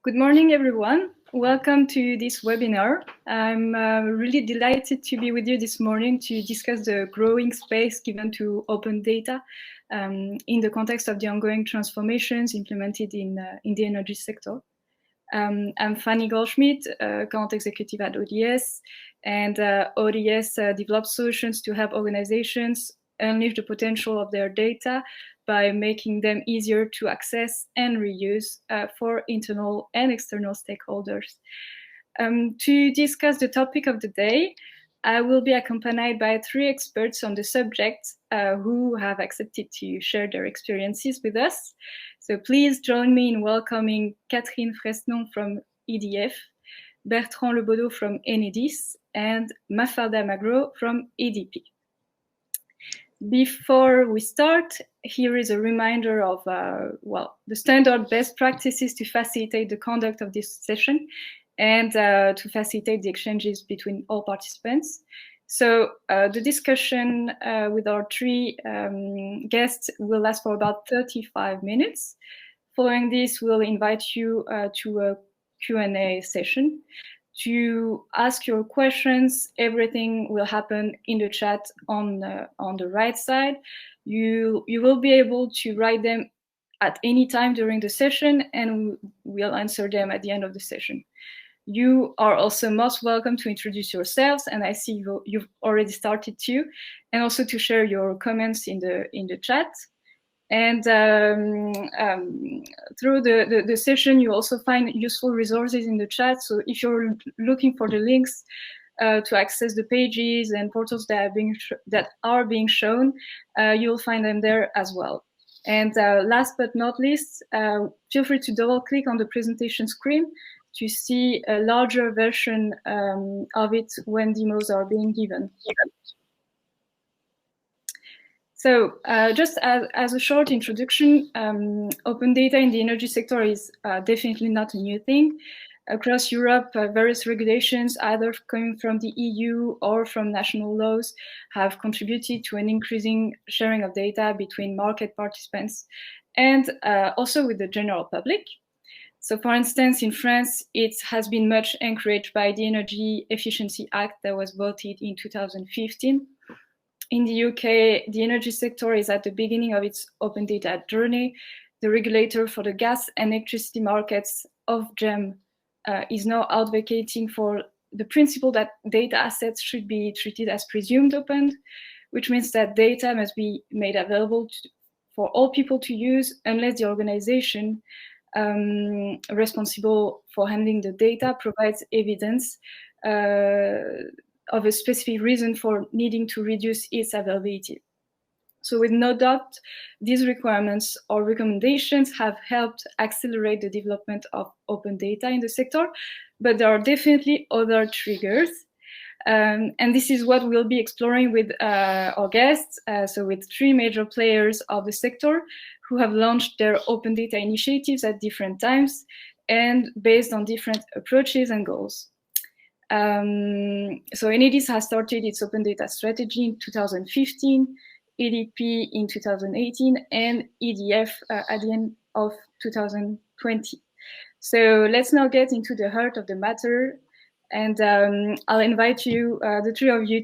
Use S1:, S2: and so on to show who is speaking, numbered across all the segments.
S1: Good morning, everyone. Welcome to this webinar. I'm really delighted to be with you this morning to discuss the growing space given to open data in the context of the ongoing transformations implemented in the energy sector. I'm Fanny Goldschmidt, account executive at ODS, and ODS develops solutions to help organizations unleash the potential of their data by making them easier to access and reuse for internal and external stakeholders. To discuss the topic of the day, I will be accompanied by 3 experts on the subject who have accepted to share their experiences with us. So please join me in welcoming Catherine Fraissenon from EDF, Bertrand Bodo from Enedis, and Mafalda Magro from EDP. Before we start, here is a reminder of the standard best practices to facilitate the conduct of this session and to facilitate the exchanges between all participants. So the discussion with our 3 guests will last for about 35 minutes. Following this, we'll invite you to a Q&A session. To ask your questions, everything will happen in the chat on the right side. You will be able to write them at any time during the session, and we'll answer them at the end of the session. You are also most welcome to introduce yourselves, and I see you've already started to, and also to share your comments in the chat. And through the session, you also find useful resources in the chat. So if you're looking for the links to access the pages and portals that are being shown, you'll find them there as well. And last but not least, feel free to double click on the presentation screen to see a larger version of it when demos are being given. So just as a short introduction, open data in the energy sector is definitely not a new thing. Across Europe, various regulations, either coming from the EU or from national laws, have contributed to an increasing sharing of data between market participants and also with the general public. So for instance, in France, it has been much encouraged by the Energy Efficiency Act that was voted in 2015. In the UK, the energy sector is at the beginning of its open data journey. The regulator for the gas and electricity markets of GEM is now advocating for the principle that data assets should be treated as presumed open, which means that data must be made available for all people to use unless the organization responsible for handling the data provides evidence of a specific reason for needing to reduce its availability. So with no doubt, these requirements or recommendations have helped accelerate the development of open data in the sector, but there are definitely other triggers. And this is what we'll be exploring with our guests, so with 3 major players of the sector who have launched their open data initiatives at different times and based on different approaches and goals. So Enedis has started its open data strategy in 2015, EDP in 2018, and EDF at the end of 2020. So let's now get into the heart of the matter, and I'll invite you, the 3 of you,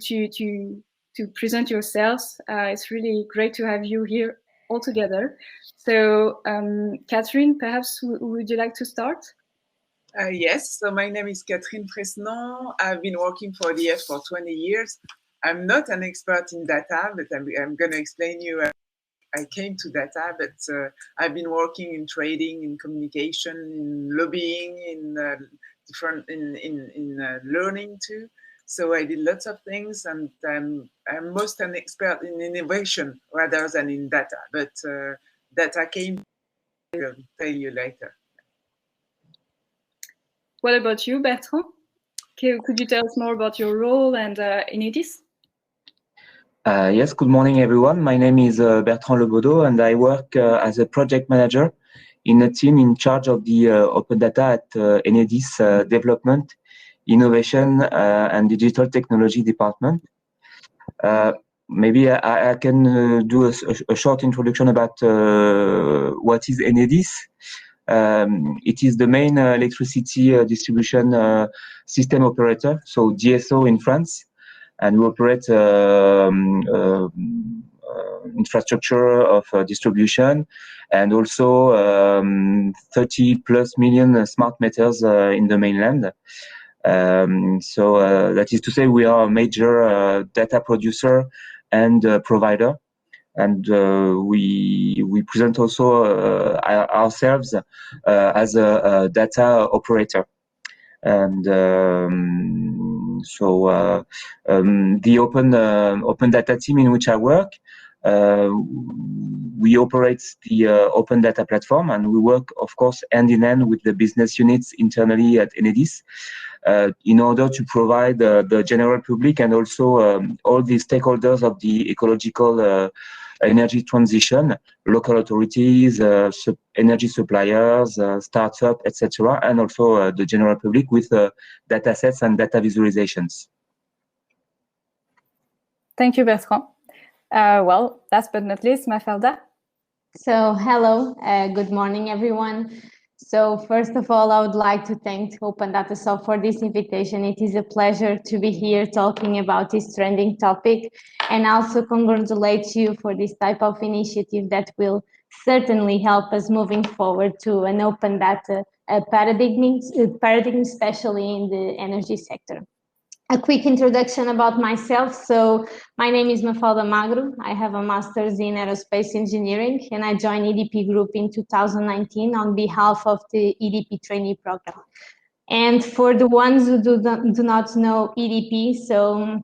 S1: to present yourselves. It's really great to have you here all together. So Catherine, perhaps would you like to start?
S2: Yes, so my name is Catherine Fraissenon. I've been working for EDF for 20 years. I'm not an expert in data, but I'm going to explain you. I came to data, but I've been working in trading, in communication, in lobbying, in learning too. So I did lots of things, and I'm most an expert in innovation rather than in data. But data came. I'll tell you later.
S1: What about you, Bertrand? Could you tell us more about your role and Enedis?
S3: Yes, good morning, everyone. My name is Bertrand Bodo, and I work as a project manager in a team in charge of the open data at Enedis Development, Innovation, and Digital Technology Department. Maybe I can do a short introduction about what is Enedis. It is the main electricity distribution system operator, so DSO in France, and we operate infrastructure of distribution, and also 30 plus million smart meters in the mainland. So that is to say, we are a major data producer and provider, and we present also ourselves as a data operator. And so the open data team in which I work, we operate the open data platform, and we work, of course, hand in hand with the business units internally at Enedis in order to provide the general public and also all the stakeholders of the ecological energy transition, local authorities, energy suppliers, startups, etc., and also the general public with data sets and data visualizations.
S1: Thank you, Bertrand. Well, last but not least, Mafalda.
S4: So, hello, good morning, everyone. So, first of all, I would like to thank Open Data Soft for this invitation. It is a pleasure to be here talking about this trending topic, and also congratulate you for this type of initiative that will certainly help us moving forward to an open data paradigm, especially in the energy sector. A quick introduction about myself. So my name is Mafalda Magro. I have a master's in aerospace engineering, and I joined EDP Group in 2019 on behalf of the EDP trainee program. And for the ones who do not know EDP, so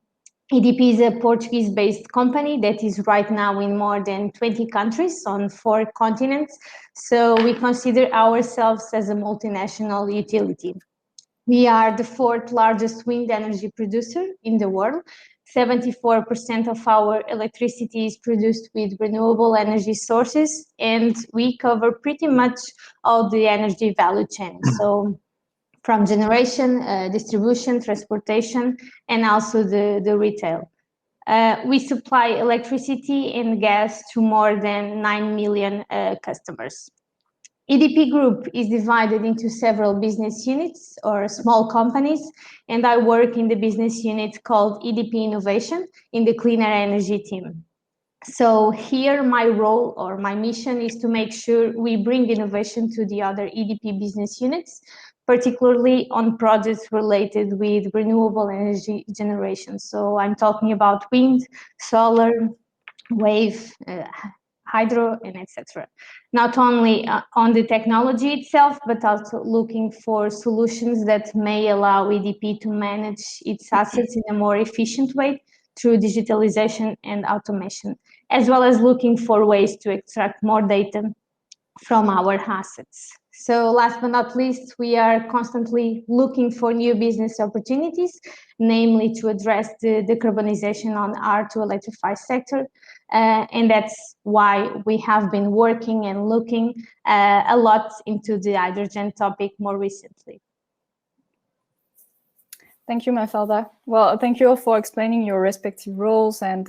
S4: EDP is a Portuguese-based company that is right now in more than 20 countries on 4 continents. So we consider ourselves as a multinational utility. We are the 4th largest wind energy producer in the world. 74% of our electricity is produced with renewable energy sources, and we cover pretty much all the energy value chain. So from generation, distribution, transportation, and also the retail. We supply electricity and gas to more than 9 million customers. EDP Group is divided into several business units or small companies, and I work in the business unit called EDP Innovation in the Cleaner Energy team. So here my role or my mission is to make sure we bring innovation to the other EDP business units, particularly on projects related with renewable energy generation. So I'm talking about wind, solar, wave, hydro, and etc. Not only on the technology itself, but also looking for solutions that may allow EDP to manage its assets in a more efficient way through digitalization and automation, as well as looking for ways to extract more data from our assets. So last but not least, we are constantly looking for new business opportunities, namely to address the decarbonization on our to electrify sector. And that's why we have been working and looking a lot into the hydrogen topic more recently.
S1: Thank you, Mafalda. Well, thank you all for explaining your respective roles and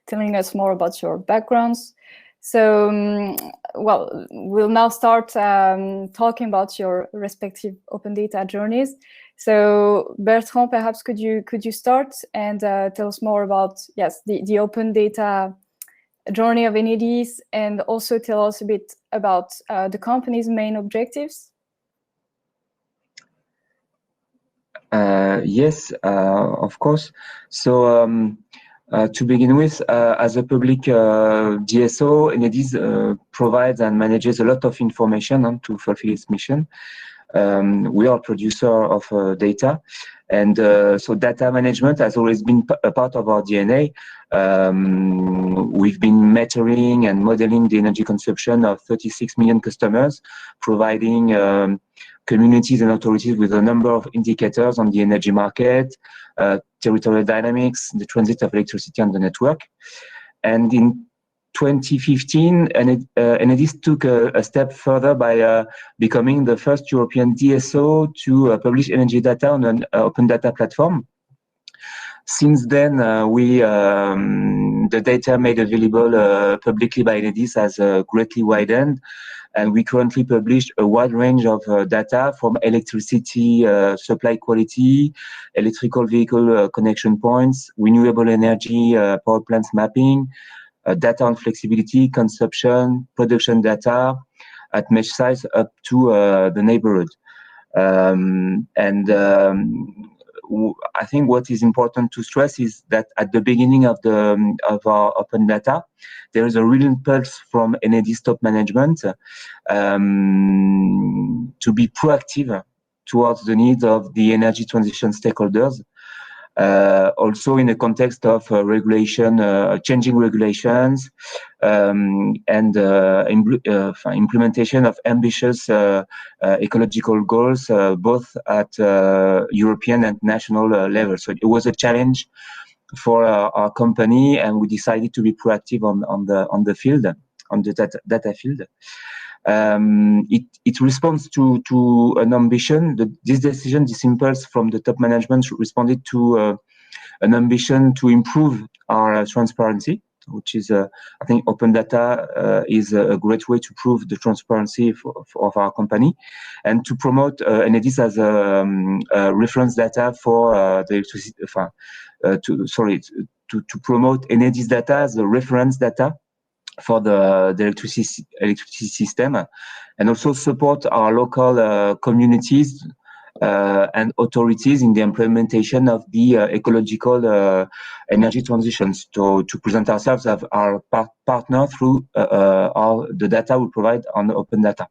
S1: telling us more about your backgrounds. So, well, we'll now start talking about your respective open data journeys. So, Bertrand, perhaps could you start and tell us more about the open data journey of Enedis, and also tell us a bit about the company's main objectives?
S3: Yes, of course. So. To begin with, as a public DSO, Enedis provides and manages a lot of information to fulfill its mission. We are a producer of data, and so data management has always been a part of our DNA. We've been measuring and modeling the energy consumption of 36 million customers, providing communities and authorities with a number of indicators on the energy market, territorial dynamics, the transit of electricity on the network. And in 2015, Enedis took a step further by becoming the first European DSO to publish energy data on an open data platform. Since then, we the data made available publicly by Enedis has greatly widened, and we currently publish a wide range of data from electricity supply quality, electrical vehicle connection points, renewable energy power plants mapping, data on flexibility, consumption, production data at mesh size up to the neighborhood. I think what is important to stress is that at the beginning of our open data, there is a real impulse from Enedis top management to be proactive towards the needs of the energy transition stakeholders. Also in the context of regulation, changing regulations, and implementation of ambitious ecological goals, both at European and national level. So it was a challenge for our company, and we decided to be proactive on the field, on the data field. It responds to an ambition. This decision, this impulse from the top management responded to an ambition to improve our transparency, which is, I think, open data is a great way to prove the transparency of our company, and to promote Enedis as a reference data for the electricity. To promote Enedis data as a reference data for the electricity system, and also support our local communities and authorities in the implementation of the ecological energy transitions, to present ourselves as our partner through the data we provide on open data.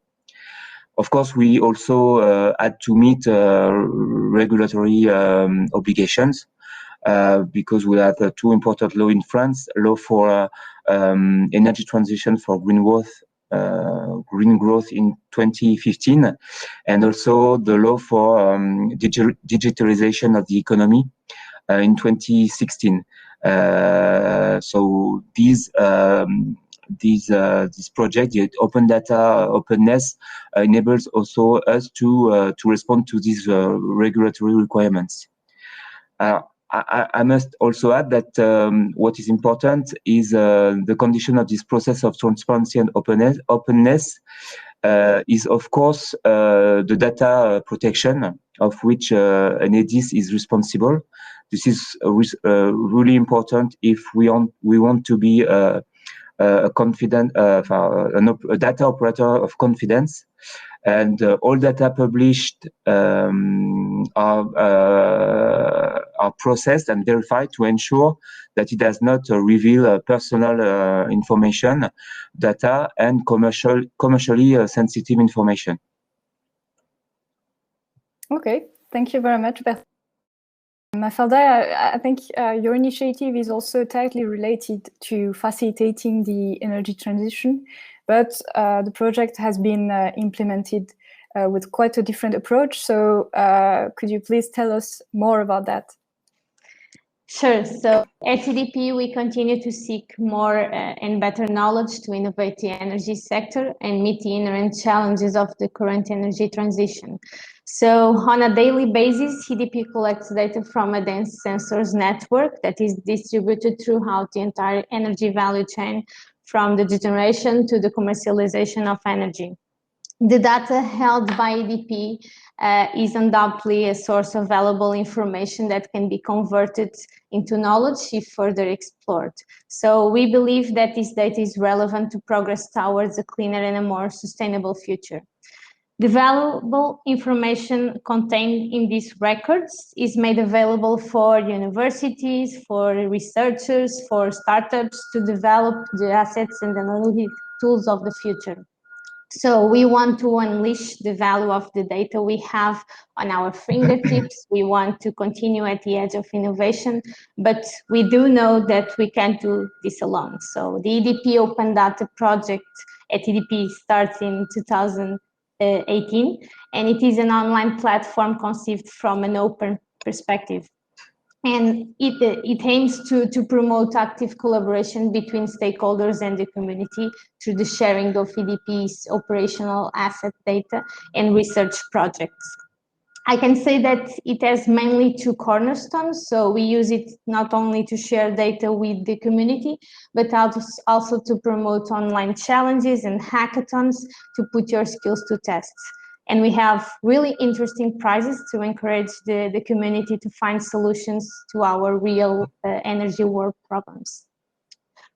S3: Of course, we also had to meet regulatory obligations, because we have two important laws in France: law for energy transition for green growth in 2015, and also the law for digitalization of the economy in 2016. So this project, the open data openness, enables also us to respond to these regulatory requirements. I must also add that what is important is the condition of this process of transparency and openness is, of course, the data protection, of which Enedis is responsible. This is really important if we want to be a confident, a data operator of confidence. And all data published are processed and verified to ensure that it does not reveal personal information, data, and commercially sensitive information.
S1: Okay, thank you very much, Bertrand. Mafalda, I think your initiative is also tightly related to facilitating the energy transition, but the project has been implemented with quite a different approach. So could you please tell us more about that?
S4: Sure. So at EDP, we continue to seek more and better knowledge to innovate the energy sector and meet the inherent challenges of the current energy transition. So on a daily basis, EDP collects data from a dense sensors network that is distributed throughout the entire energy value chain, from the generation to the commercialization of energy. The data held by EDP is undoubtedly a source of valuable information that can be converted into knowledge if further explored. So we believe that this data is relevant to progress towards a cleaner and a more sustainable future. The valuable information contained in these records is made available for universities, for researchers, for startups to develop the assets and analytic tools of the future. So we want to unleash the value of the data we have on our fingertips. We want to continue at the edge of innovation, but we do know that we can't do this alone. So the EDP Open Data project at EDP starts in 2018, and it is an online platform conceived from an open perspective. And it aims to promote active collaboration between stakeholders and the community through the sharing of EDP's operational asset data and research projects. I can say that it has mainly two cornerstones. So we use it not only to share data with the community, but also to promote online challenges and hackathons to put your skills to tests. And we have really interesting prizes to encourage the community to find solutions to our real energy world problems.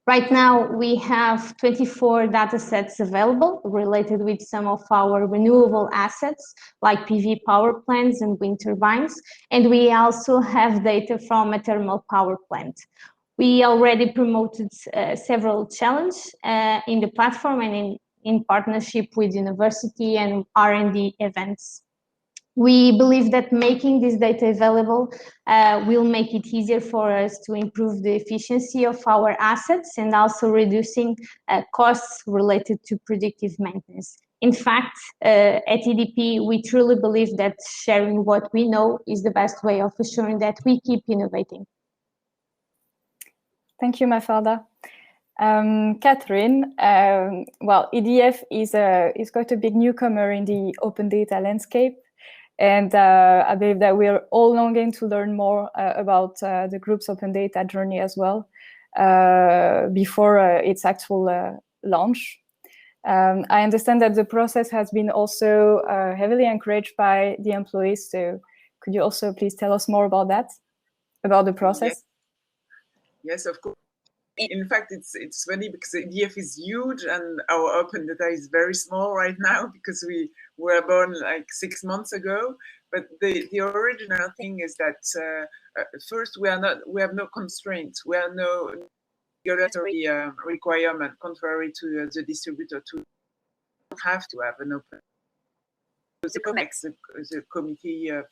S4: Right now, we have 24 data sets available related with some of our renewable assets, like PV power plants and wind turbines. And we also have data from a thermal power plant. We already promoted several challenges in the platform and in partnership with university and R&D events. We believe that making this data available will make it easier for us to improve the efficiency of our assets and also reducing costs related to predictive maintenance. In fact, at EDP, we truly believe that sharing what we know is the best way of assuring that we keep innovating.
S1: Thank you, Mafalda. Catherine, well, EDF is quite a big newcomer in the open data landscape. And I believe that we're all longing to learn more about the group's open data journey as well before its actual launch. I understand that the process has been also heavily encouraged by the employees. So could you also please tell us more about that, about the process?
S2: Yes, of course. In fact, it's funny because EDF is huge and our open data is very small right now because we were born like 6 months ago. But the original thing is that first we have no constraints. We have no regulatory requirement contrary to the distributor to have to have an open. The committee of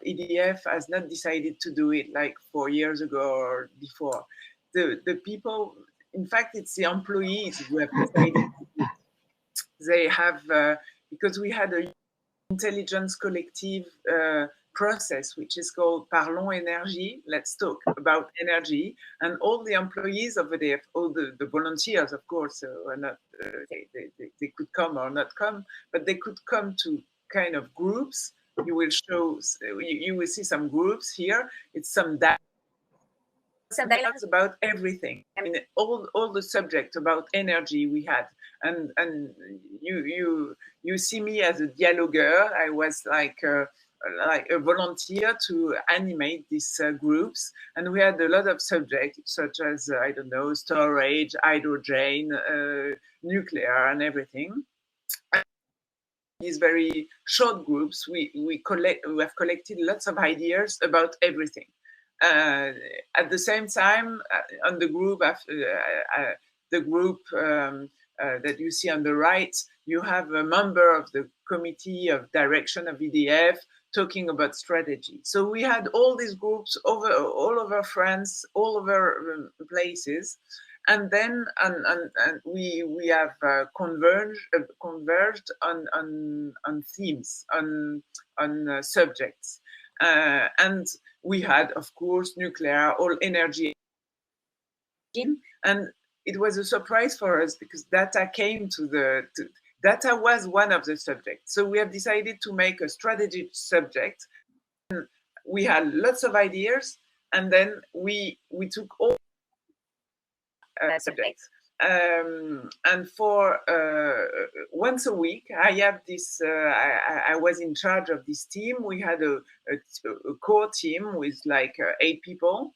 S2: EDF has not decided to do it like 4 years ago or before. The people, in fact, it's the employees who have decided to do it. They have, because we had a intelligence collective process, which is called Parlons Énergie, let's talk about energy, and all the employees of EDF, all the volunteers, of course, are not, they could come or not come, but they could come to kind of groups. You will show, you will see some groups here. It's some dialogues about everything. I mean, all the subjects about energy we had, and you see me as a dialogueur. I was like a volunteer to animate these groups, and we had a lot of subjects such as I don't know, storage, hydrogen, nuclear, and everything. And these very short groups, we have collected lots of ideas about everything. At the same time, on the group, that you see on the right, you have a member of the committee of direction of EDF talking about strategy. So we had all these groups all over France, all over places, and then we have converged on themes, on subjects, and we had, of course, nuclear, all energy, and it was a surprise for us because data came data was one of the subjects. So we have decided to make a strategic subject. And we had lots of ideas, and then we took all subjects. And for once a week, I have this. I was in charge of this team. We had a core team with like 8 people,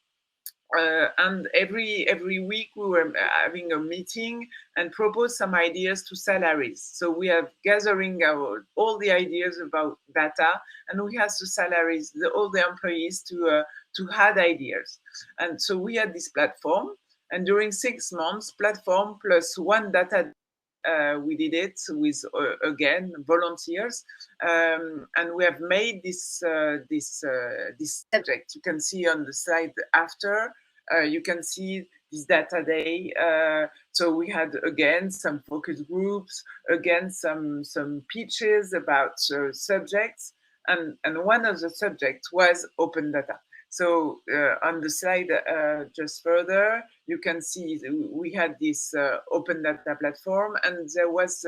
S2: and every week we were having a meeting and propose some ideas to salaries. So we are gathering all the ideas about data, and we have to salaries all the employees to add ideas. And so we had this platform. And during 6 months, platform plus one data, we did it with, again, volunteers. And we have made this subject. You can see on the slide after, you can see this data day. So we had, again, some focus groups, again, some pitches about subjects. And one of the subjects was open data. So on the slide just further, you can see we had this open data platform, and there was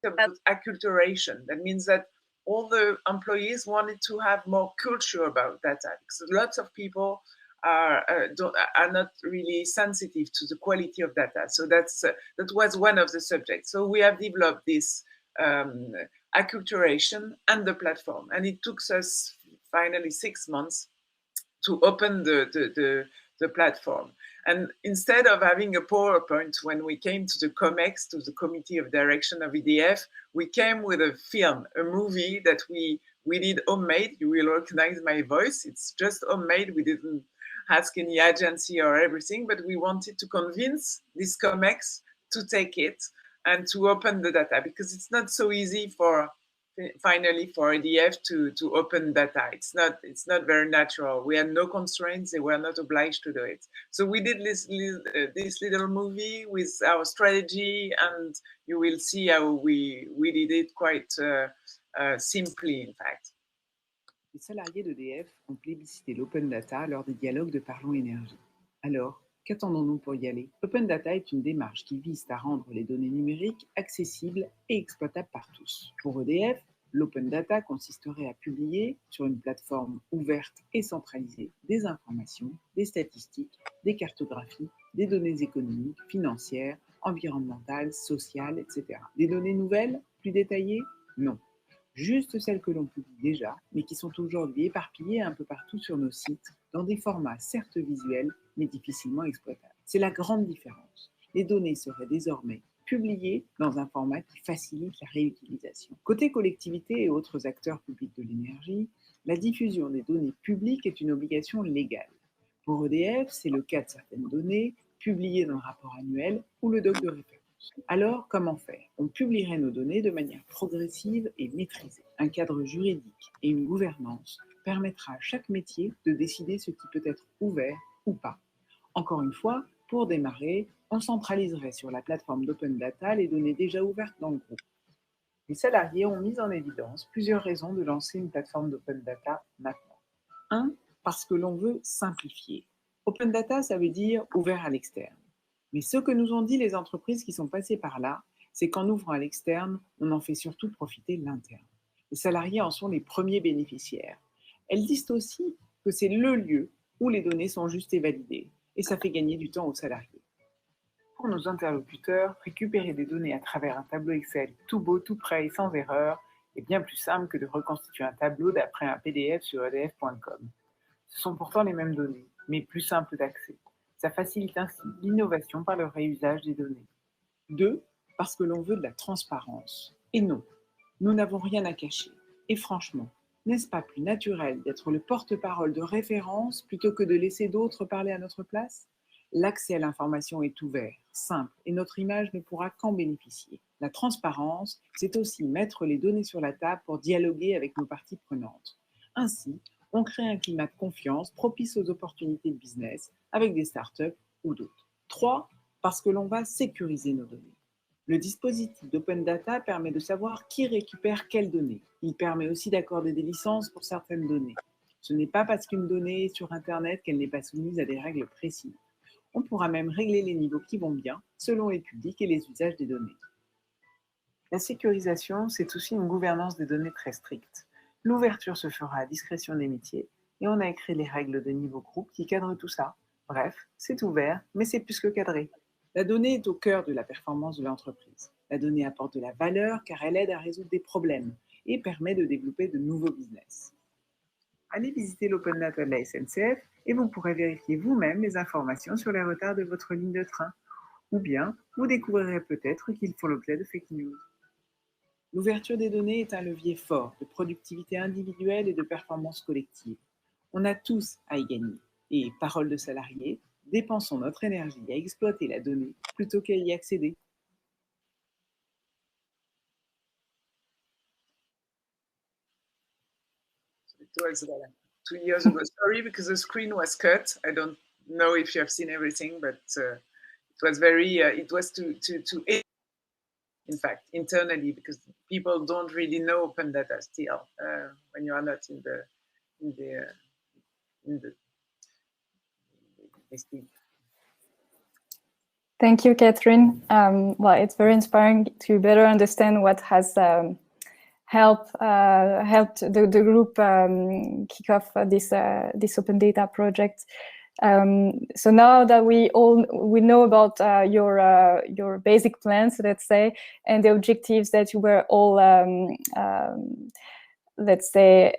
S2: about acculturation. That means that all the employees wanted to have more culture about data, because lots of people are not really sensitive to the quality of data. So that was one of the subjects. So we have developed this acculturation and the platform, and it took us finally 6 months to open the platform. And instead of having a PowerPoint when we came to the COMEX, to the Committee of Direction of EDF, we came with a film, a movie that we did homemade. You will recognize my voice. It's just homemade. We didn't ask any agency or everything, but we wanted to convince this COMEX to take it and to open the data, because it's not so easy for EDF to open data. It's not very natural. We had no constraints. They were not obliged to do it. So we did this little movie with our strategy, and you will see how we did it quite simply, in fact.
S5: Les salariés d'EDF ont plébiscité l'open data lors des dialogues de Parlons Énergie. Alors, qu'attendons-nous pour y aller? L'open data est une démarche qui vise à rendre les données numériques accessibles et exploitables par tous. Pour EDF, l'open data consisterait à publier sur une plateforme ouverte et centralisée des informations, des statistiques, des cartographies, des données économiques, financières, environnementales, sociales, etc. Des données nouvelles, plus détaillées? Non. Juste celles que l'on publie déjà, mais qui sont aujourd'hui éparpillées un peu partout sur nos sites, dans des formats certes visuels, mais difficilement exploitables. C'est la grande différence. Les données seraient désormais publiées dans un format qui facilite la réutilisation. Côté collectivités et autres acteurs publics de l'énergie, la diffusion des données publiques est une obligation légale. Pour EDF, c'est le cas de certaines données publiées dans le rapport annuel ou le doc de référence. Alors, comment faire? On publierait nos données de manière progressive et maîtrisée. Un cadre juridique et une gouvernance permettra à chaque métier de décider ce qui peut être ouvert ou pas. Encore une fois, pour démarrer, on centraliserait sur la plateforme d'open data les données déjà ouvertes dans le groupe. Les salariés ont mis en évidence plusieurs raisons de lancer une plateforme d'open data maintenant. 1, parce que l'on veut simplifier. Open data, ça veut dire ouvert à l'externe. Mais ce que nous ont dit les entreprises qui sont passées par là, c'est qu'en ouvrant à l'externe, on en fait surtout profiter l'interne. Les salariés en sont les premiers bénéficiaires. Elles disent aussi que c'est le lieu où les données sont justes et validées, et ça fait gagner du temps aux salariés. Pour nos interlocuteurs, récupérer des données à travers un tableau Excel tout beau, tout prêt et sans erreur est bien plus simple que de reconstituer un tableau d'après un PDF sur edf.com. Ce sont pourtant les mêmes données, mais plus simples d'accès. Ça facilite ainsi l'innovation par le réusage des données. 2, parce que l'on veut de la transparence. Et non, nous n'avons rien à cacher. Et franchement, n'est-ce pas plus naturel d'être le porte-parole de référence plutôt que de laisser d'autres parler à notre place? L'accès à l'information est ouvert, simple, et notre image ne pourra qu'en bénéficier. La transparence, c'est aussi mettre les données sur la table pour dialoguer avec nos parties prenantes. Ainsi, on crée un climat de confiance propice aux opportunités de business avec des startups ou d'autres. 3, parce que l'on va sécuriser nos données. Le dispositif d'open data permet de savoir qui récupère quelles données. Il permet aussi d'accorder des licences pour certaines données. Ce n'est pas parce qu'une donnée est sur Internet qu'elle n'est pas soumise à des règles précises. On pourra même régler les niveaux qui vont bien selon les publics et les usages des données. La sécurisation, c'est aussi une gouvernance des données très stricte. L'ouverture se fera à discrétion des métiers et on a écrit les règles de niveau groupe qui cadrent tout ça. Bref, c'est ouvert, mais c'est plus que cadré. La donnée est au cœur de la performance de l'entreprise. La donnée apporte de la valeur car elle aide à résoudre des problèmes et permet de développer de nouveaux business. Allez visiter l'Open Data de la SNCF et vous pourrez vérifier vous-même les informations sur les retards de votre ligne de train. Ou bien, vous découvrirez peut-être qu'ils font l'objet de fake news. L'ouverture des données est un levier fort de productivité individuelle et de performance collective. On a tous à y gagner. Et, parole de salariés, dépensons notre énergie à exploiter la donnée plutôt qu'à y accéder.
S2: It was 2 years ago. Sorry, because the screen was cut. I don't know if you have seen everything, but it was very. It was to in fact, internally, because people don't really know open data still when you are not in the
S1: Thank you, Catherine. Well, it's very inspiring to better understand what has helped the group kick off this open data project. So now that we know about your basic plans, let's say, and the objectives that you were all let's say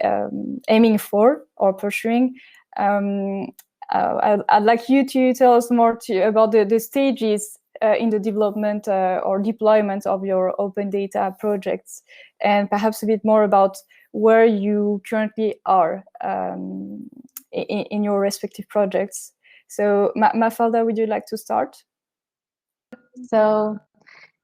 S1: aiming for or pursuing, I'd like you to tell us more about the stages in the development or deployment of your open data projects, and perhaps a bit more about where you currently are in your respective projects. So Mafalda, would you like to start?
S4: So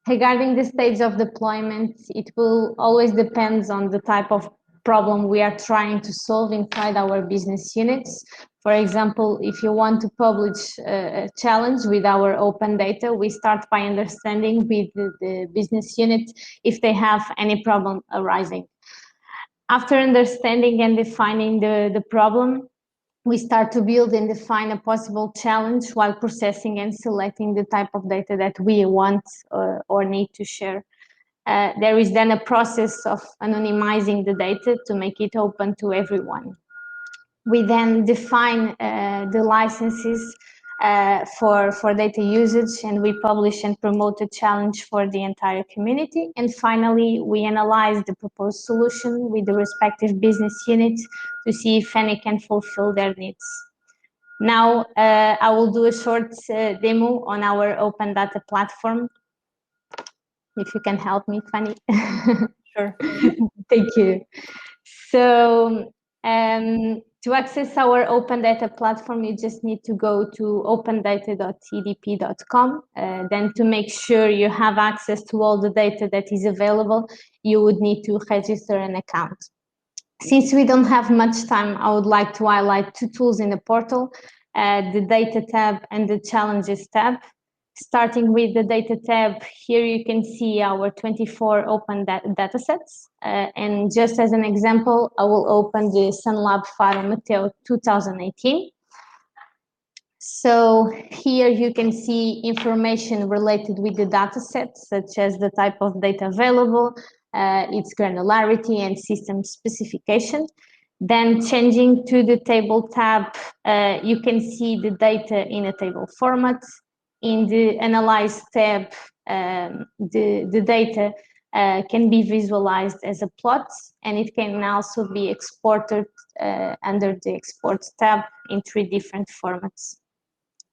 S4: regarding the stage of deployment, it will always depend on the type of problem we are trying to solve inside our business units. For example, if you want to publish a challenge with our open data, we start by understanding with the business unit if they have any problem arising. After understanding and defining the problem, we start to build and define a possible challenge while processing and selecting the type of data that we want or need to share. There is then a process of anonymizing the data to make it open to everyone. We then define the licenses for data usage, and we publish and promote a challenge for the entire community. And finally, we analyze the proposed solution with the respective business units to see if any can fulfill their needs. Now, I will do a short demo on our open data platform. If you can help me, Fanny.
S1: Sure.
S4: Thank you. So, to access our open data platform, you just need to go to opendata.edp.com. Then to make sure you have access to all the data that is available, you would need to register an account. Since we don't have much time, I would like to highlight two tools in the portal, the data tab and the challenges tab. Starting with the data tab, here you can see our 24 open data sets. And just as an example, I will open the SunLab Faro Mateo 2018. So here you can see information related with the data set, such as the type of data available, its granularity and system specification. Then changing to the table tab, you can see the data in a table format. In the Analyze tab, the data can be visualized as a plot, and it can also be exported under the Export tab in 3 different formats.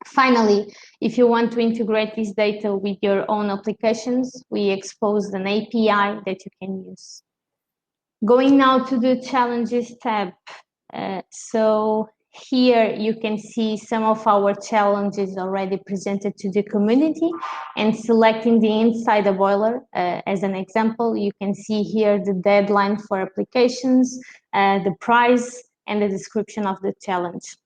S4: Finally, if you want to integrate this data with your own applications, we exposed an API that you can use. Going now to the Challenges tab. So here you can see some of our challenges already presented to the community, and selecting the inside the boiler as an example, you can see here the deadline for applications, the price, and the description of the challenge.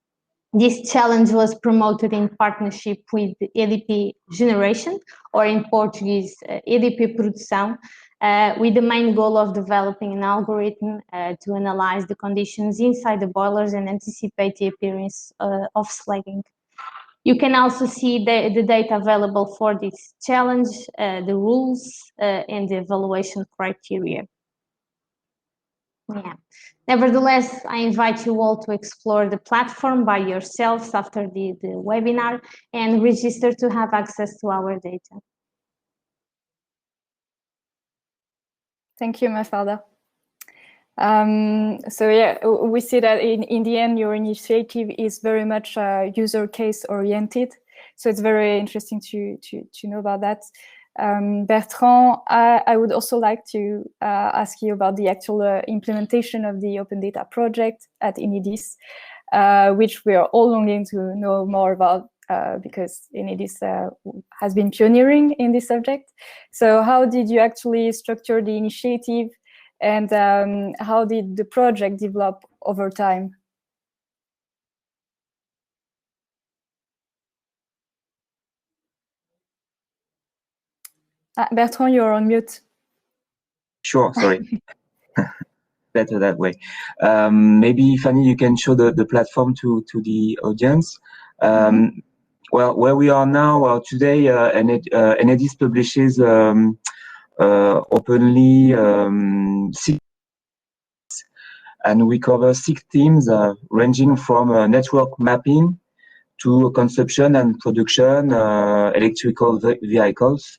S4: This challenge was promoted in partnership with EDP Generation, or in Portuguese, EDP Produção, with the main goal of developing an algorithm to analyze the conditions inside the boilers and anticipate the appearance of slagging. You can also see the data available for this challenge, the rules, and the evaluation criteria. Yeah. Nevertheless, I invite you all to explore the platform by yourselves after the webinar and register to have access to our data.
S1: Thank you, Mafalda. So yeah, we see that in the end, your initiative is very much user case oriented. So it's very interesting to know about that. Bertrand, I would also like to ask you about the actual implementation of the open data project at Enedis, which we are all longing to know more about because Enedis has been pioneering in this subject. So how did you actually structure the initiative, and how did the project develop over time? Bertrand, you're on mute.
S3: Sure, sorry. Better that way. Maybe, Fanny, you can show the platform to the audience. Well, where we are now, today, Enedis publishes openly 6, and we cover 6 themes ranging from network mapping to consumption and production, electrical vehicles,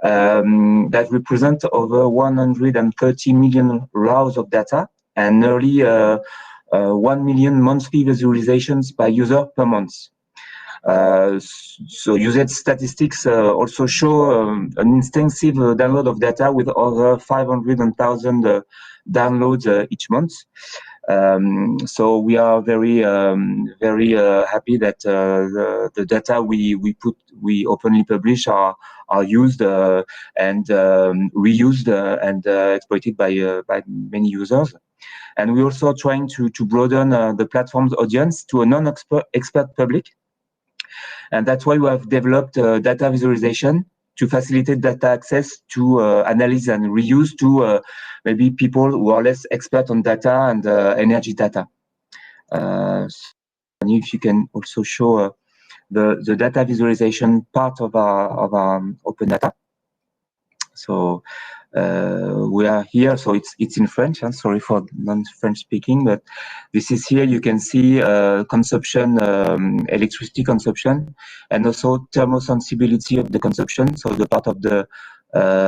S3: that represent over 130 million rows of data and nearly 1 million monthly visualizations by user per month. So usage statistics also show an extensive download of data with over 500,000 downloads each month. So we are very happy that the data we openly publish are used and reused and exploited by many users. And we're also trying to broaden the platform's audience to a non-expert public. And that's why we have developed data visualization to facilitate data access to analyze and reuse to maybe people who are less expert on data and energy data. And if you can also show the data visualization part of our open data. So we are here, so it's in French. I'm sorry for non-French speaking, but this is here. You can see consumption, electricity consumption, and also thermosensibility of the consumption. So the part of the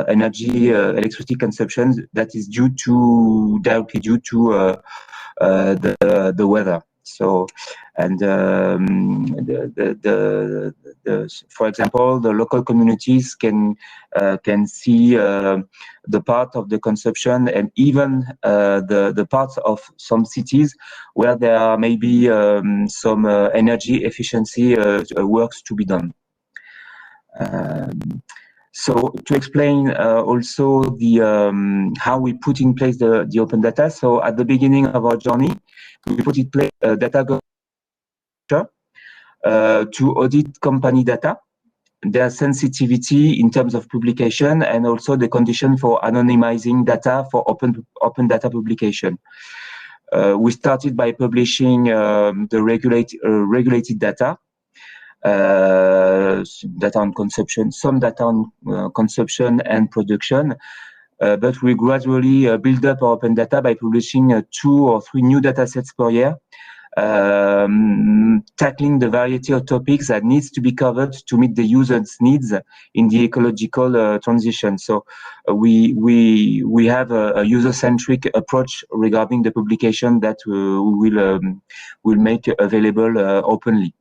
S3: energy, electricity consumption that is directly due to the weather. So, and for example, the local communities can see the part of the consumption and even the parts of some cities where there are maybe some energy efficiency works to be done. So to explain also the how we put in place the open data. So at the beginning of our journey, we put in place a data to audit company data, their sensitivity in terms of publication, and also the condition for anonymizing data for open data publication. We started by publishing the regulated data. Data on consumption, some data on consumption and production, but we gradually build up our open data by publishing 2 or 3 new data sets per year, tackling the variety of topics that needs to be covered to meet the user's needs in the ecological transition. So we have a user-centric approach regarding the publication that we will make available openly.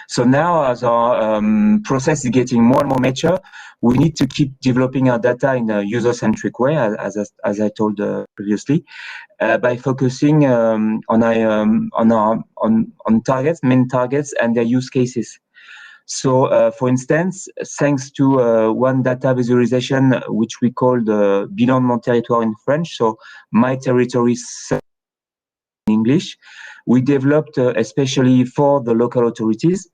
S3: So now, as our process is getting more and more mature, we need to keep developing our data in a user-centric way, as I told previously, by focusing on targets, main targets, and their use cases. So, for instance, thanks to one data visualization, which we call the bilan de mon territoire in French, so my territory in English, we developed especially for the local authorities,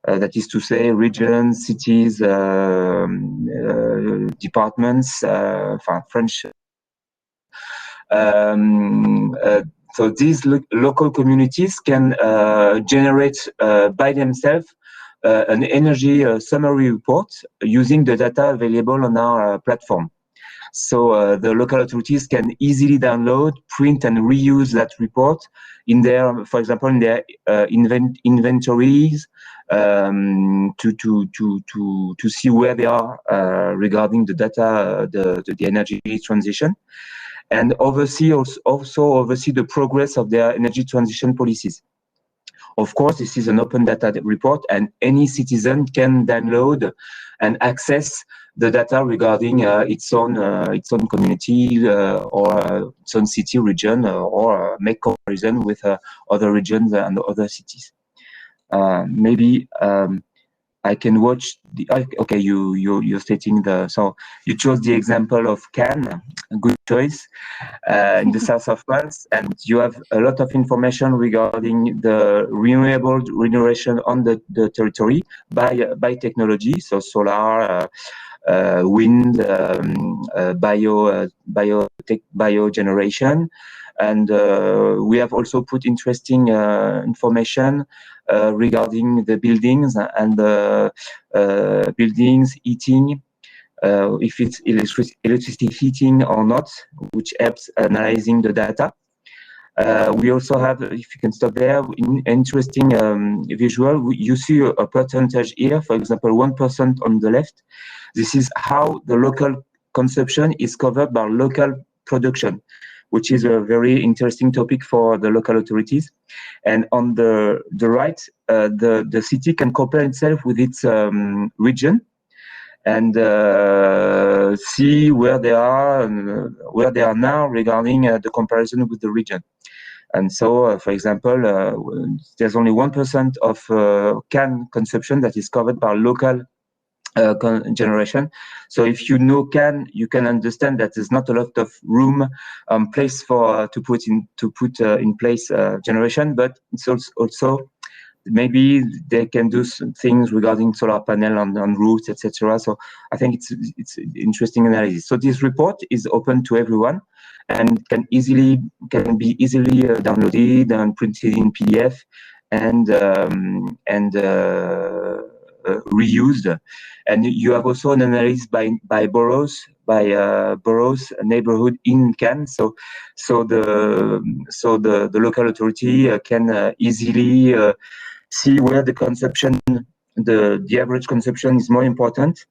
S3: that is to say regions, cities, departments, French. So these local communities can generate by themselves an energy summary report using the data available on our platform. So the local authorities can easily download, print, and reuse that report in their, for example, in their inventories to see where they are regarding the data, the energy transition, and also oversee the progress of their energy transition policies. Of course, this is an open data report, and any citizen can download and access the data regarding its own community or its own city, region, or make comparison with other regions and other cities. Maybe I can watch the. Okay, you're stating the. So you chose the example of Cannes, a good choice, in the south of France, and you have a lot of information regarding the renewable generation on the territory by technology, so solar, wind, bio generation, and we have also put interesting information regarding the buildings and the buildings, heating, if it's electricity heating or not, which helps analyzing the data. We also have, if you can stop there, interesting visual. You see a percentage here, for example, 1% on the left. This is how the local consumption is covered by local production, which is a very interesting topic for the local authorities. And on the right, the city can compare itself with its region and see where they are now regarding the comparison with the region. And so, for example, there's only 1% of can consumption that is covered by local generation. So if you know can, you can understand that there's not a lot of room, place for to put in place generation, but it's also maybe they can do some things regarding solar panel on roofs, etc. So I think it's interesting analysis. So this report is open to everyone and can be easily downloaded and printed in PDF and reused. And you have also an analysis by boroughs, neighborhood in Cannes. So the local authority can easily see where the consumption, the average consumption is more important,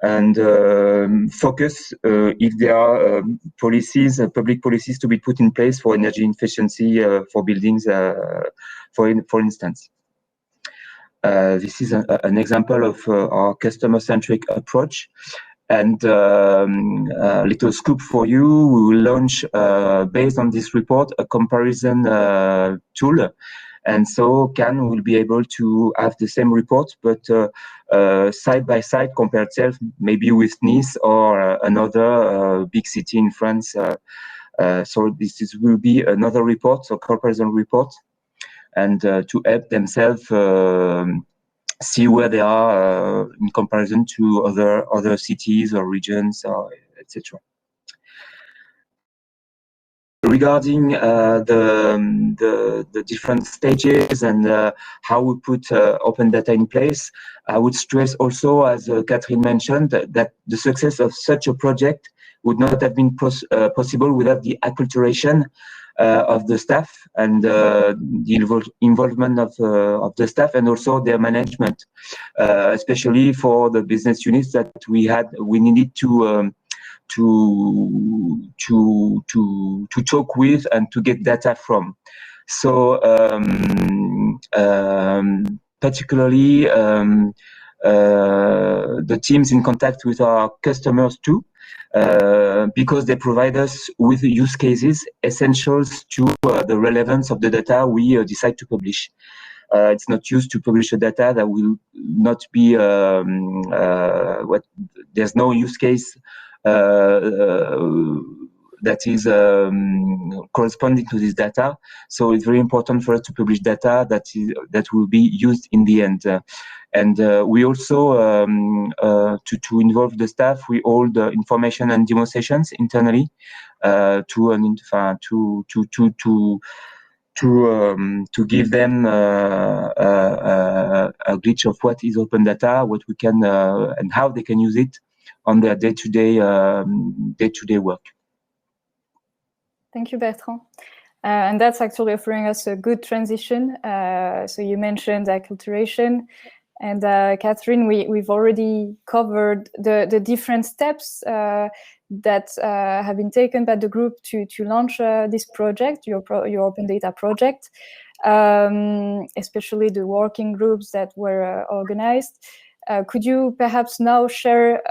S3: and focus if there are public policies to be put in place for energy efficiency for buildings, for instance. This is an example of our customer-centric approach. And a little scoop for you, we will launch, based on this report, a comparison tool. And so Cannes will be able to have the same report, but side by side, compare itself maybe with Nice or another big city in France. So this will be another report, so comparison report, and to help themselves see where they are in comparison to other cities or regions, etc. Regarding the different stages and how we put open data in place, I would stress also, as Catherine mentioned, that the success of such a project would not have been possible without the acculturation of the staff and the involvement of the staff and also their management, especially for the business units that we needed to talk with and to get data from. So particularly the teams in contact with our customers too, because they provide us with use cases essentials to the relevance of the data we decide to publish. It's not used to publish a data that will not be there's no use case that is corresponding to this data. So it's very important for us to publish data that will be used in the end. And we also, to involve the staff, we hold information and demo sessions internally to give them a glitch of what is open data, what we can and how they can use it on their day-to-day work.
S1: Thank you, Bertrand. And that's actually offering us a good transition. So you mentioned acculturation, and Catherine, we've already covered the different steps that have been taken by the group to launch this project, your open data project, especially the working groups that were organized. Could you perhaps now share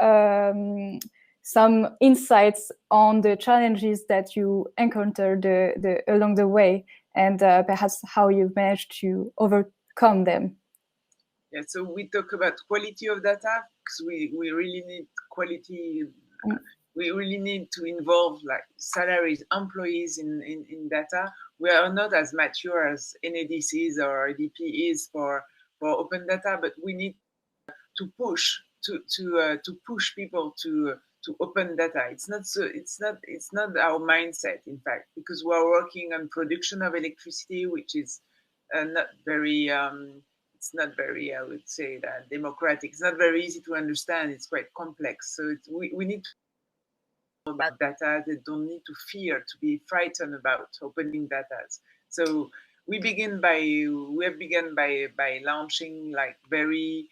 S1: some insights on the challenges that you encountered along the way, and perhaps how you've managed to overcome them?
S2: Yeah, so we talk about quality of data because we really need quality. We really need to involve like salaries, employees in data. We are not as mature as Enedis is or DP is for open data, but we need to push people to open data. It's not our mindset, in fact, because we are working on production of electricity, which is not very it's not very, I would say, that democratic. It's not very easy to understand. It's quite complex. So we need to know about data. They don't need to fear, to be frightened about opening data. So we have begun by launching like very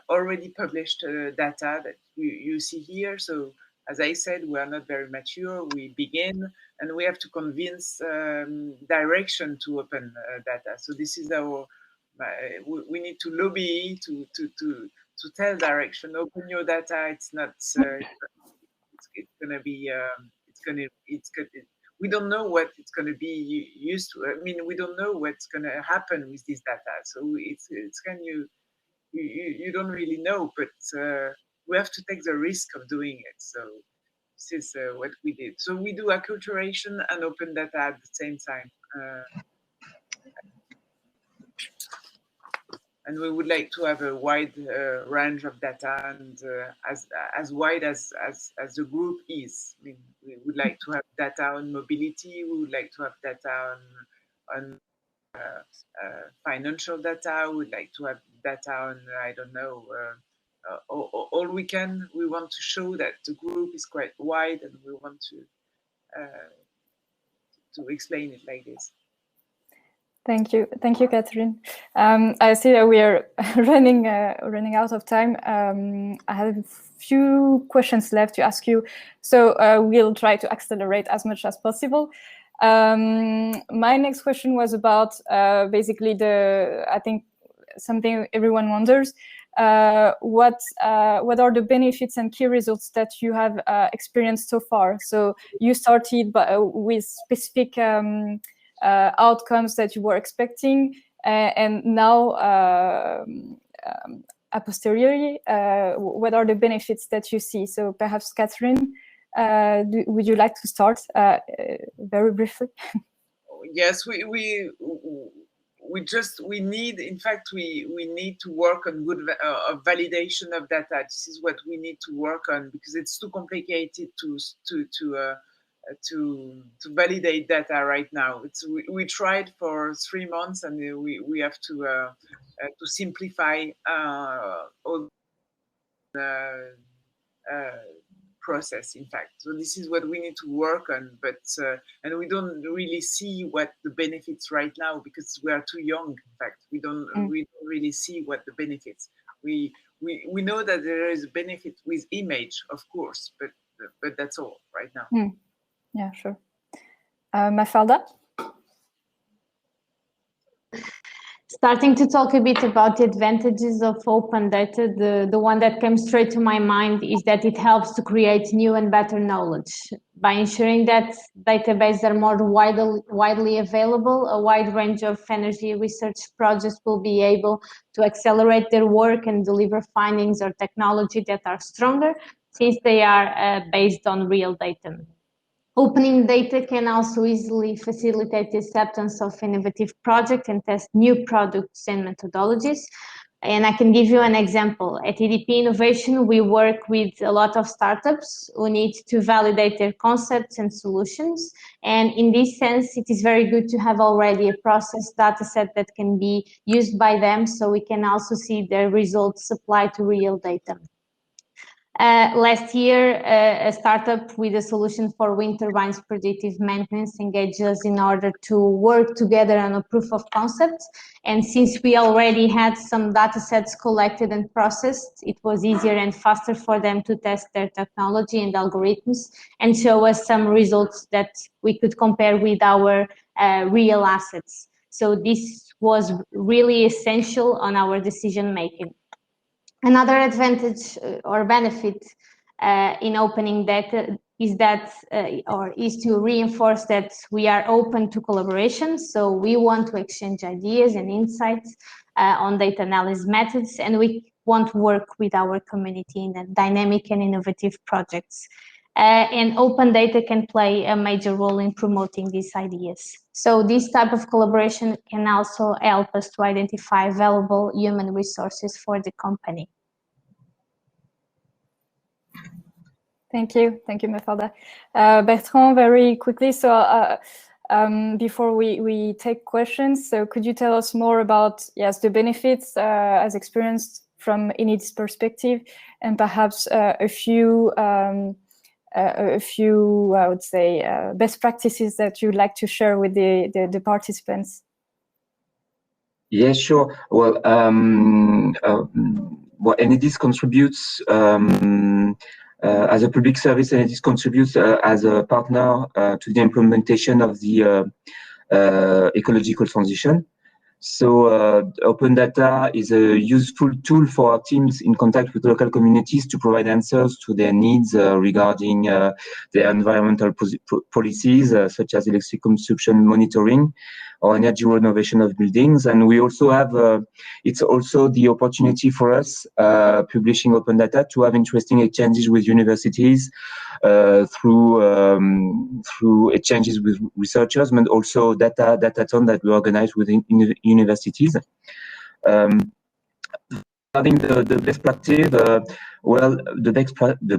S2: already published data that you see here. So as I said, we are not very mature. We begin, and we have to convince direction to open data. So this is our. We need to lobby to tell direction. Open your data. It's not. It's gonna be. We don't know what it's going to be used to. I mean, we don't know what's going to happen with this data. So it's kind of you don't really know, but we have to take the risk of doing it. So this is what we did. So we do acculturation and open data at the same time. And we would like to have a wide range of data, and as wide as the group is. I mean, we would like to have data on mobility. We would like to have data on financial data. We would like to have data on, I don't know, all we can. We want to show that the group is quite wide, and we want to explain it like this.
S1: Thank you, Catherine. I see that we are running out of time. I have a few questions left to ask you, so we'll try to accelerate as much as possible. My next question was about basically I think something everyone wonders. What are the benefits and key results that you have experienced so far? So you started with specific outcomes that you were expecting, and now a posteriori, what are the benefits that you see? So perhaps Catherine, would you like to start very briefly?
S2: Yes, we need, in fact, we need to work on good validation of data. This is what we need to work on, because it's too complicated to validate data right now. We tried for 3 months, and we have to simplify all the process, in fact. So this is what we need to work on, but and we don't really see what the benefits right now, because we are too young. In fact, we don't really see what the benefits. We know that there is a benefit with image, of course, but that's all right now.
S1: Yeah, sure. Mafalda?
S4: Starting to talk a bit about the advantages of open data, the one that came straight to my mind is that it helps to create new and better knowledge. By ensuring that databases are more widely available, a wide range of energy research projects will be able to accelerate their work and deliver findings or technology that are stronger, since they are based on real data. Opening data can also easily facilitate the acceptance of innovative projects and test new products and methodologies. And I can give you an example. At EDP Innovation, we work with a lot of startups who need to validate their concepts and solutions. And in this sense, it is very good to have already a process data set that can be used by them, so we can also see their results applied to real data. Last year, a startup with a solution for wind turbines predictive maintenance engaged us in order to work together on a proof of concept. And since we already had some data sets collected and processed, it was easier and faster for them to test their technology and algorithms and show us some results that we could compare with our real assets. So this was really essential on our decision making. Another advantage or benefit in opening data is that, is to reinforce that we are open to collaboration. So we want to exchange ideas and insights on data analysis methods, and we want to work with our community in a dynamic and innovative projects. And open data can play a major role in promoting these ideas. So this type of collaboration can also help us to identify valuable human resources for the company.
S1: Thank you, Mafalda. Bertrand, very quickly. So before we take questions. So could you tell us more about, yes, the benefits as experienced from Enedis perspective, and perhaps a few, I would say, best practices that you'd like to share with the participants?
S3: Yes, sure. Well, Enedis contributes as a public service. Enedis contributes as a partner to the implementation of the ecological transition. So open data is a useful tool for our teams in contact with local communities to provide answers to their needs regarding their environmental policies, such as electric consumption monitoring or energy renovation of buildings. And we also have, it's also the opportunity for us, publishing open data, to have interesting exchanges with universities through exchanges with researchers, but also datathon that we organize within universities. Regarding the best practice, the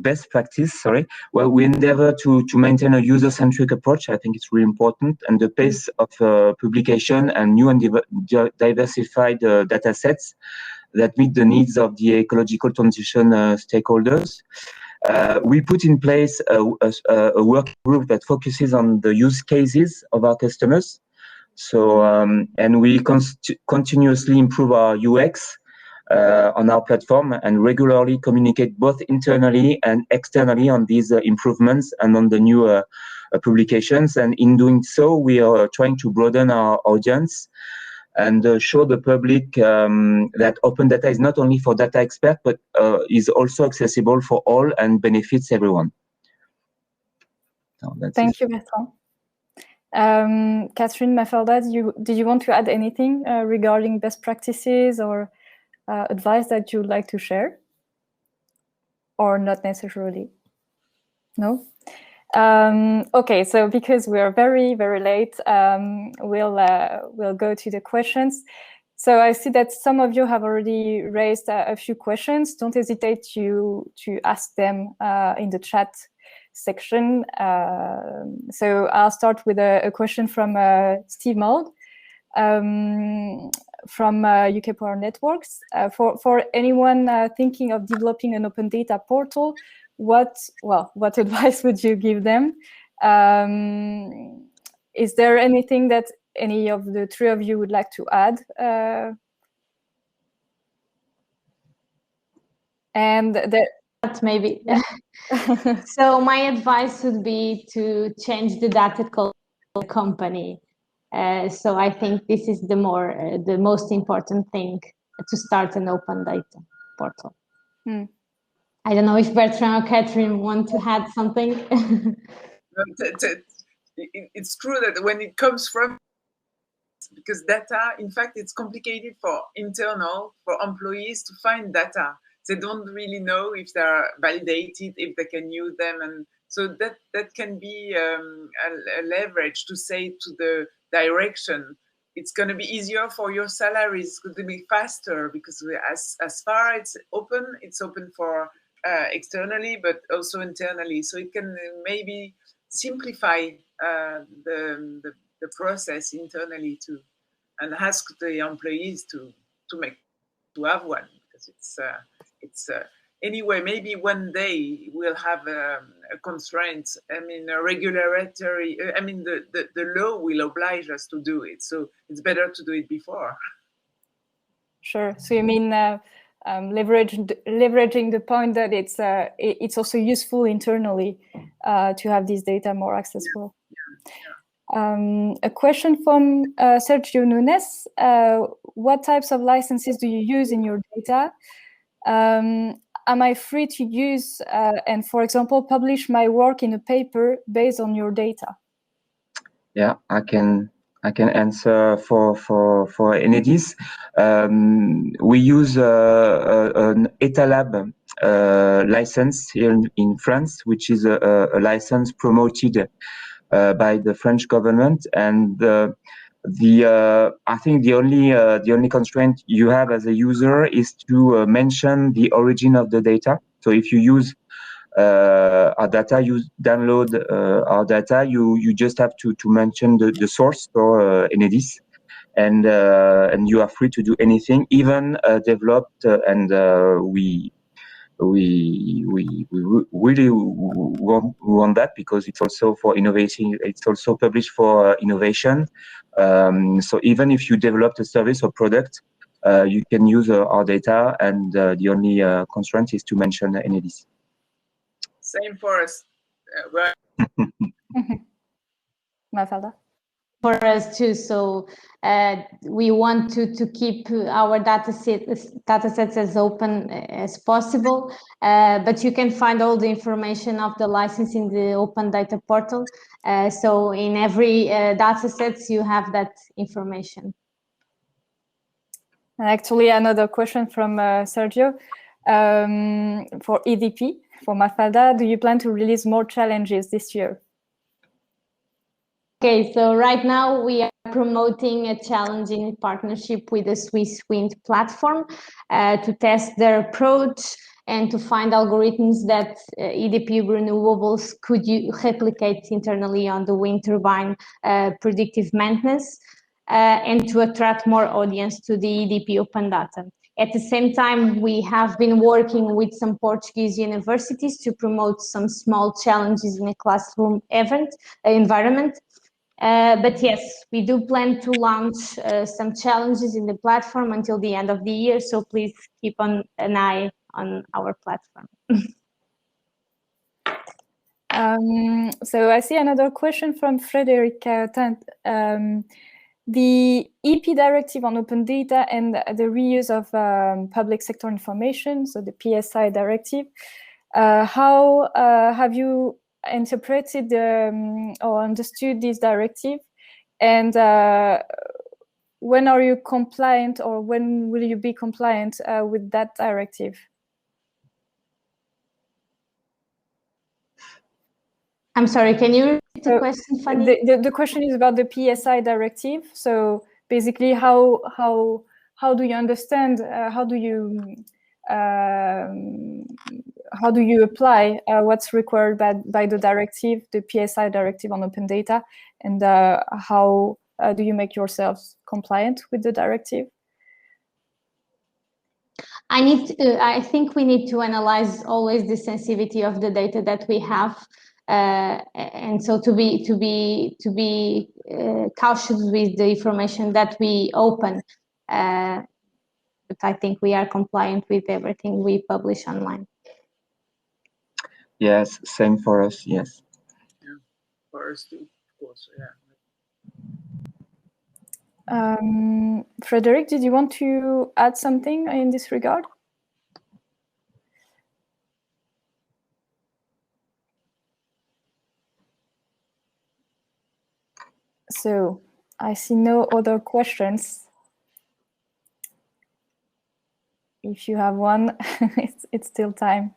S3: best practice, well, we endeavor to maintain a user-centric approach. I think it's really important, and the pace of publication and new and diversified data sets that meet the needs of the ecological transition stakeholders. We put in place a working group that focuses on the use cases of our customers. So, and we continuously improve our UX on our platform and regularly communicate both internally and externally on these improvements and on the new publications. And in doing so, we are trying to broaden our audience and show the public that open data is not only for data experts, but is also accessible for all and benefits everyone. So
S1: Thank you, Bertrand. Catherine, Mafalda, did you want to add anything regarding best practices or advice that you would like to share? Or not necessarily? No? Okay, so because we're very, very late, we'll go to the questions. So I see that some of you have already raised a few questions. Don't hesitate to ask them in the chat section. So I'll start with a question from Steve Mould from UK Power Networks. For anyone thinking of developing an open data portal, what advice would you give them? Is there anything that any of the three of you would like to add?
S4: Maybe. So my advice would be to change the data company. So I think this is the most important thing to start an open data portal. I don't know if Bertrand or Catherine want to add something.
S2: It's true that when it comes from, because data, in fact, it's complicated for employees to find data. They don't really know if they're validated, if they can use them. And so that can be a leverage to say to the direction, it's going to be easier for your salaries, it's going to be faster, because as far as it's open for externally, but also internally. So it can maybe simplify the process internally too, and ask the employees to have one, because it's anyway, maybe one day we'll have a constraint. I mean, a regulatory. I mean, the law will oblige us to do it. So it's better to do it before.
S1: Sure. So you mean leveraging the point that it's also useful internally to have this data more accessible. A question from Sergio Nunes. What types of licenses do you use in your data? Am I free to use and, for example, publish my work in a paper based on your data?
S3: Yeah, I can answer for Enedis. We use an EtaLab license here in France, which is a license promoted by the French government, and I think the only constraint you have as a user is to mention the origin of the data. So if you use our data, you download our data, you just have to mention the source for Enedis, and you are free to do anything, even developed, and we really want that, because it's also for innovating. It's also published for innovation. So even if you developed a service or product, you can use our data, and the only constraint is to mention Enedis.
S2: Same for us.
S1: Mafalda?
S4: For us too. So we want to keep our data sets as open as possible, but you can find all the information of the license in the Open Data Portal. So in every data sets, you have that information.
S1: Actually, another question from Sergio. For EDP, for Mafalda, do you plan to release more challenges this year?
S4: Okay, so right now we are promoting a challenge in partnership with the Swiss wind platform to test their approach and to find algorithms that EDP renewables could replicate internally on the wind turbine predictive maintenance, and to attract more audience to the EDP open data. At the same time, we have been working with some Portuguese universities to promote some small challenges in a classroom environment. But yes, we do plan to launch some challenges in the platform until the end of the year, so please keep an eye on our platform.
S1: So I see another question from Frederic Tant. The EP directive on open data and the reuse of public sector information, so the PSI directive, how have you interpreted or understood this directive, and when are you compliant, or when will you be compliant with that directive?
S4: I'm sorry, can you repeat the question, Fanny?
S1: The question is about the PSI directive. So basically, how do you understand? How do you apply what's required by the directive, the PSI directive on open data, and how do you make yourselves compliant with the directive?
S4: I think we need to analyze always the sensitivity of the data that we have, and so to be cautious with the information that we open. But I think we are compliant with everything we publish online.
S3: Yes, same for us. Yes.
S2: Yeah, for us too, of course. Yeah.
S1: Frederic, did you want to add something in this regard? So I see no other questions. If you have one, it's still time.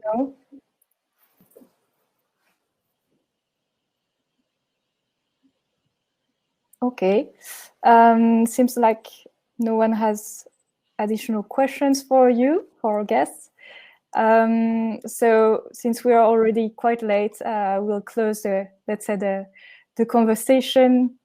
S1: No? Okay. Seems like no one has additional questions for you, for our guests. So since we are already quite late, we'll close the conversation.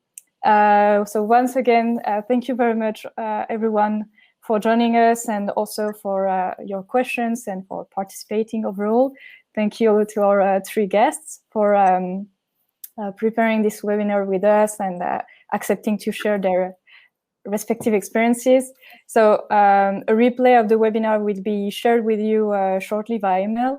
S1: So once again, thank you very much, everyone, for joining us, and also for your questions and for participating overall. Thank you to our three guests for preparing this webinar with us and accepting to share their respective experiences. So a replay of the webinar will be shared with you shortly via email.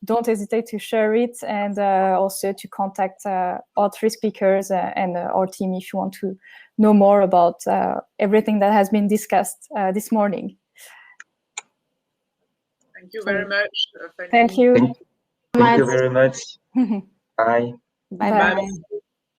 S1: Don't hesitate to share it, and also to contact our three speakers and our team if you want to know more about everything that has been discussed this morning.
S2: Thank you very much.
S1: Thank you.
S3: Thank you very much. Bye.
S4: Bye-bye.
S2: Bye.